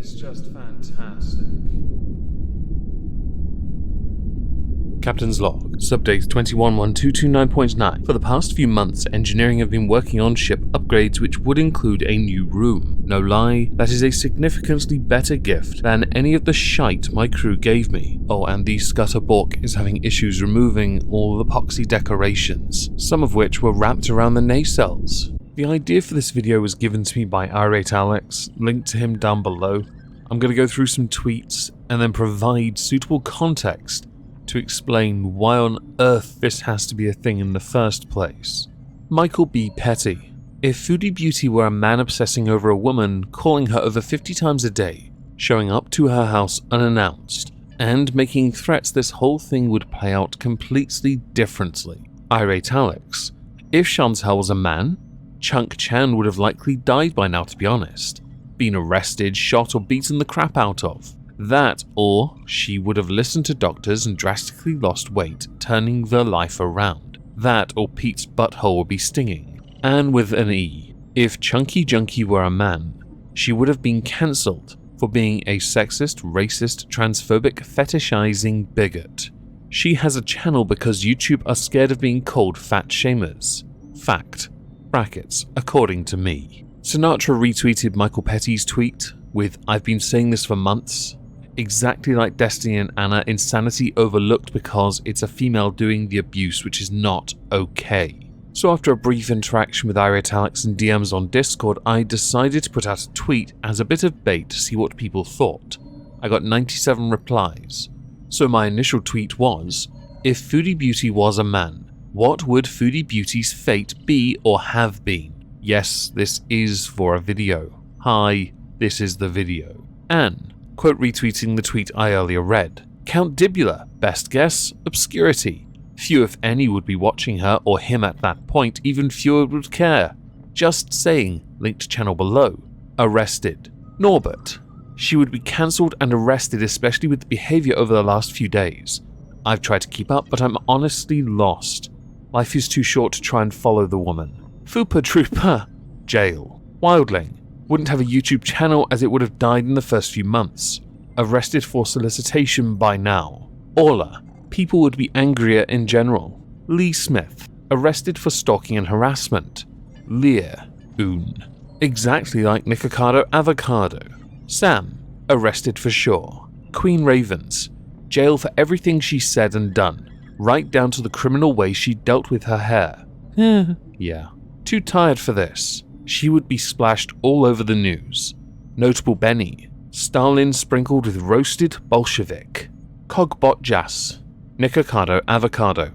It's just fantastic. Captain's Log, Subdate 211229.9. For the past few months, engineering have been working on ship upgrades which would include a new room. No lie, that is a significantly better gift than any of the shite my crew gave me. Oh, and the Scutterbork is having issues removing all the epoxy decorations, some of which were wrapped around the nacelles. The idea for this video was given to me by IrateAlex, linked to him down below. I'm going to go through some tweets and then provide suitable context to explain why on earth this has to be a thing in the first place. Michael B. Petty. If Foodie Beauty were a man obsessing over a woman, calling her over 50 times a day, showing up to her house unannounced, and making threats, this whole thing would play out completely differently. IrateAlex. If Chantal was a man, Chunk Chan would have likely died by now, to be honest. Been arrested, shot, or beaten the crap out of. That, or she would have listened to doctors and drastically lost weight, turning their life around. That, or Pete's butthole would be stinging. And with an E. If Chunky Junkie were a man, she would have been cancelled for being a sexist, racist, transphobic, fetishizing bigot. She has a channel because YouTube are scared of being called fat shamers. Fact. Brackets, according to me. Sinatra retweeted Michael Petty's tweet with, "I've been saying this for months." Exactly like Destiny and Anna, insanity overlooked because it's a female doing the abuse, which is not okay. So after a brief interaction with IrateAlex and DMs on Discord, I decided to put out a tweet as a bit of bait to see what people thought. I got 97 replies. So my initial tweet was, if Foodie Beauty was a man, what would Foodie Beauty's fate be or have been? Yes, this is for a video. Hi, this is the video. Anne, quote retweeting the tweet I earlier read. Count Dibula, best guess, obscurity. Few if any would be watching her or him at that point, even fewer would care. Just saying, linked channel below. Arrested. Norbert. She would be cancelled and arrested, especially with the behaviour over the last few days. I've tried to keep up, but I'm honestly lost. Life is too short to try and follow the woman. Fupa Trooper. Jail. Wildling. Wouldn't have a YouTube channel as it would have died in the first few months. Arrested for solicitation by now. Orla. People would be angrier in general. Lee Smith. Arrested for stalking and harassment. Lear. Oon. Exactly like Nikocado Avocado. Sam. Arrested for sure. Queen Ravens. Jail for everything she said and done, right down to the criminal way she dealt with her hair. Yeah. Too tired for this. She would be splashed all over the news. Notable Benny. Stalin sprinkled with roasted Bolshevik. Cogbot Jas. Nikocado Avocado. ...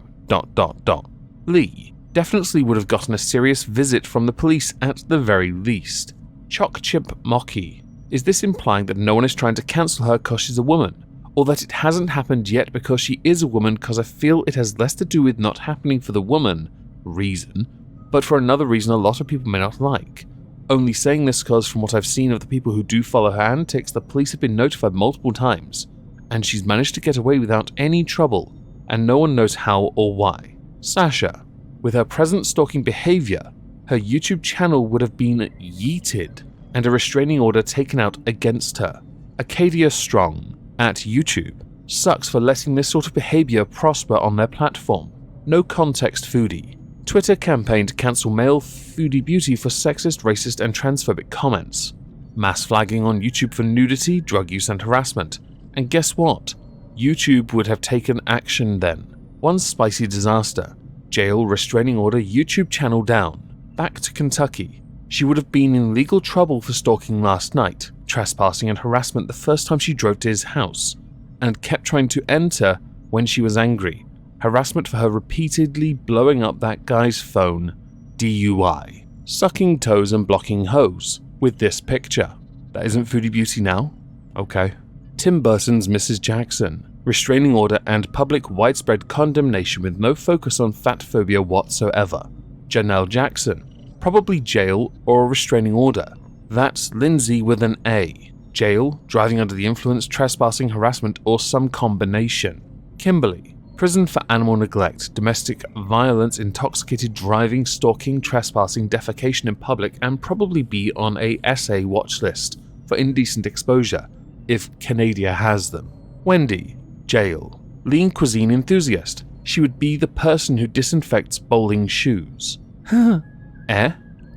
Lee. Definitely would have gotten a serious visit from the police at the very least. Choc Chimp Mocky. Is this implying that no one is trying to cancel her because she's a woman? Or that it hasn't happened yet because she is a woman, because I feel it has less to do with not happening for the woman reason, but for another reason a lot of people may not like. Only saying this because from what I've seen of the people who do follow her antics, the police have been notified multiple times, and she's managed to get away without any trouble, and no one knows how or why. Sasha. With her present stalking behaviour, her YouTube channel would have been yeeted, and a restraining order taken out against her. Acadia Strong. At YouTube. Sucks for letting this sort of behaviour prosper on their platform. No context Foodie. Twitter campaign to cancel male Foodie Beauty for sexist, racist and transphobic comments. Mass flagging on YouTube for nudity, drug use and harassment. And guess what? YouTube would have taken action then. One spicy disaster. Jail, restraining order, YouTube channel down. Back to Kentucky. She would have been in legal trouble for stalking last night, trespassing and harassment the first time she drove to his house, and kept trying to enter when she was angry. Harassment for her repeatedly blowing up that guy's phone. DUI. Sucking toes and blocking hoes with this picture. That isn't Foodie Beauty now? Okay. Tim Burton's Mrs. Jackson. Restraining order and public widespread condemnation with no focus on fat phobia whatsoever. Janelle Jackson. Probably jail or a restraining order. That's Lindsay with an A. Jail, driving under the influence, trespassing, harassment, or some combination. Kimberly. Prison for animal neglect, domestic violence, intoxicated driving, stalking, trespassing, defecation in public, and probably be on a SA watch list for indecent exposure, if Canada has them. Wendy, jail. Lean cuisine enthusiast. She would be the person who disinfects bowling shoes.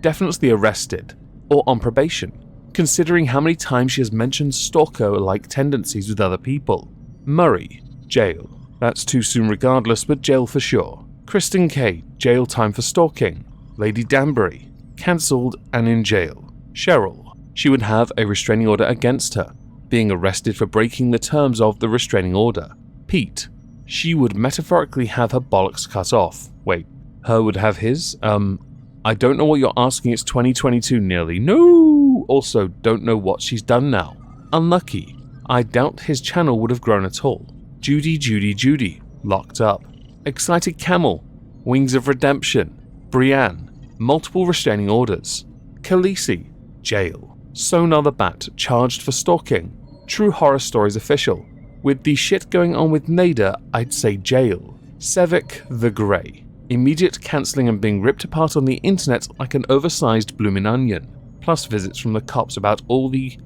Definitely arrested, or on probation, considering how many times she has mentioned stalker-like tendencies with other people. Murray, jail. That's too soon regardless, but jail for sure. Kristen K, jail time for stalking. Lady Danbury, cancelled and in jail. Cheryl, she would have a restraining order against her, being arrested for breaking the terms of the restraining order. Pete, she would metaphorically have her bollocks cut off. Wait, her would have his? I don't know what you're asking, it's 2022 nearly. No! Also, don't know what she's done now. Unlucky. I doubt his channel would have grown at all. Judy, locked up. Excited Camel, Wings of Redemption. Brienne, multiple restraining orders. Khaleesi, jail. Sonar the Bat, charged for stalking. True Horror Stories official. With the shit going on with Nader, I'd say jail. Sevik the Grey, immediate cancelling and being ripped apart on the internet like an oversized bloomin' onion, plus visits from the cops about all the,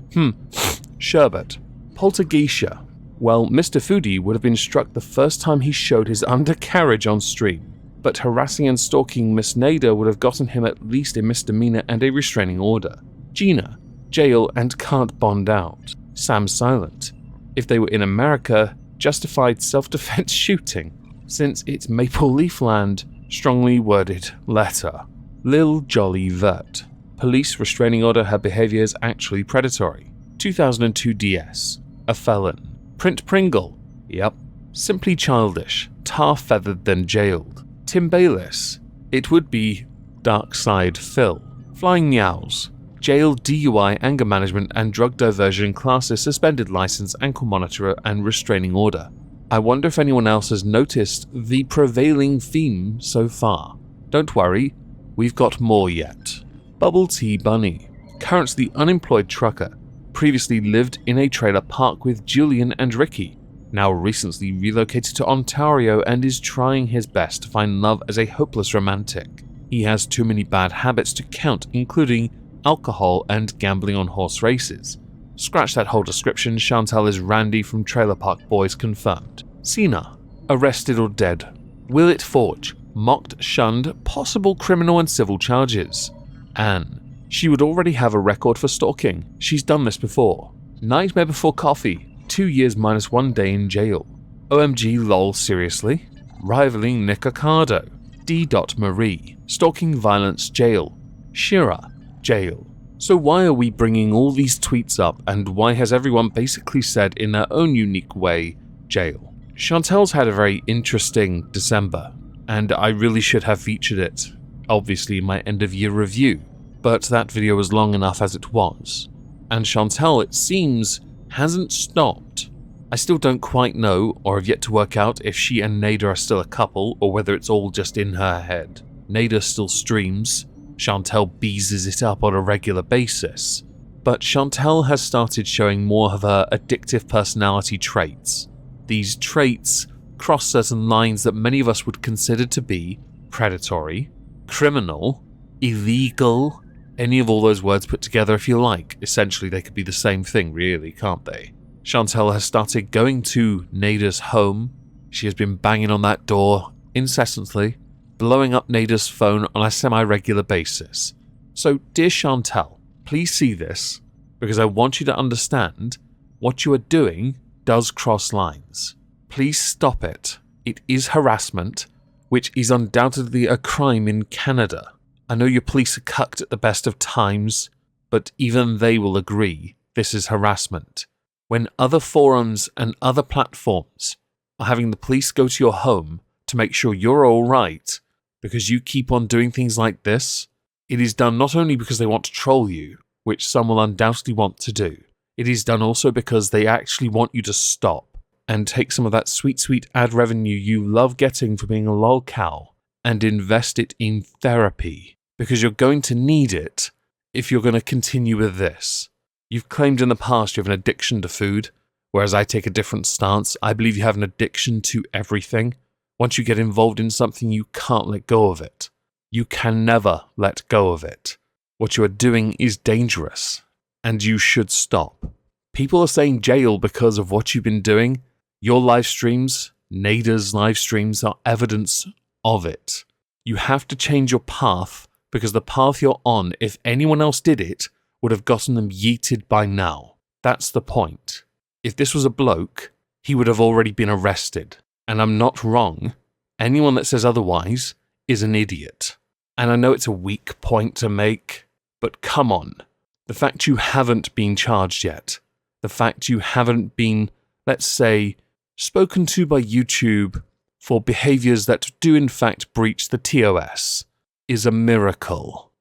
sherbet. Poltergeisha, well, Mr. Foodie would have been struck the first time he showed his undercarriage on stream, but harassing and stalking Miss Nader would have gotten him at least a misdemeanor and a restraining order. Gina, jail and can't bond out. Sam Silent, if they were in America, justified self-defense shooting, since it's Maple Leaf Land, strongly worded letter. Lil Jolly Vert, police restraining order, her behaviour is actually predatory. 2002 DS, a felon. Print Pringle, yep, simply childish, tar-feathered then jailed. Tim Bayliss, it would be Dark Side Phil. Flying Meows, jail, DUI, anger management and drug diversion classes, suspended license, ankle monitor and restraining order. I wonder if anyone else has noticed the prevailing theme so far. Don't worry, we've got more yet. Bubble Tea Bunny, currently unemployed trucker, previously lived in a trailer park with Julian and Ricky, now recently relocated to Ontario and is trying his best to find love as a hopeless romantic. He has too many bad habits to count, including alcohol and gambling on horse races. Scratch that whole description, Chantal is Randy from Trailer Park Boys confirmed. Cena, arrested or dead. Will it Forge, mocked, shunned, possible criminal and civil charges. Anne, she would already have a record for stalking, she's done this before. Nightmare Before Coffee, 2 years minus 1 day in jail. OMG lol seriously? Rivaling Nick Ocado. D. Marie, stalking violence jail. Shira, jail. So why are we bringing all these tweets up, and why has everyone basically said in their own unique way, jail? Chantal's had a very interesting December, and I really should have featured it, obviously in my end of year review, but that video was long enough as it was. And Chantal, it seems, hasn't stopped. I still don't quite know, or have yet to work out if she and Nader are still a couple, or whether it's all just in her head. Nader still streams, Chantal beezes it up on a regular basis, but Chantal has started showing more of her addictive personality traits. These traits cross certain lines that many of us would consider to be predatory, criminal, illegal, any of all those words put together if you like. Essentially they could be the same thing really, can't they? Chantal has started going to Nader's home. She has been banging on that door incessantly, blowing up Nader's phone on a semi-regular basis. So, dear Chantal, please see this, because I want you to understand what you are doing does cross lines. Please stop it. It is harassment, which is undoubtedly a crime in Canada. I know your police are cucked at the best of times, but even they will agree this is harassment. When other forums and other platforms are having the police go to your home to make sure you're alright, because you keep on doing things like this, it is done not only because they want to troll you, which some will undoubtedly want to do, it is done also because they actually want you to stop and take some of that sweet, sweet ad revenue you love getting for being a lolcow and invest it in therapy, because you're going to need it if you're going to continue with this. You've claimed in the past you have an addiction to food, whereas I take a different stance. I believe you have an addiction to everything. Once you get involved in something, you can't let go of it. You can never let go of it. What you are doing is dangerous, and you should stop. People are saying jail because of what you've been doing. Your live streams, Nada's live streams are evidence of it. You have to change your path because the path you're on, if anyone else did it, would have gotten them yeeted by now. That's the point. If this was a bloke, he would have already been arrested. And I'm not wrong. Anyone that says otherwise is an idiot. And I know it's a weak point to make, but come on. The fact you haven't been charged yet, the fact you haven't been, let's say, spoken to by YouTube for behaviours that do in fact breach the TOS is a miracle.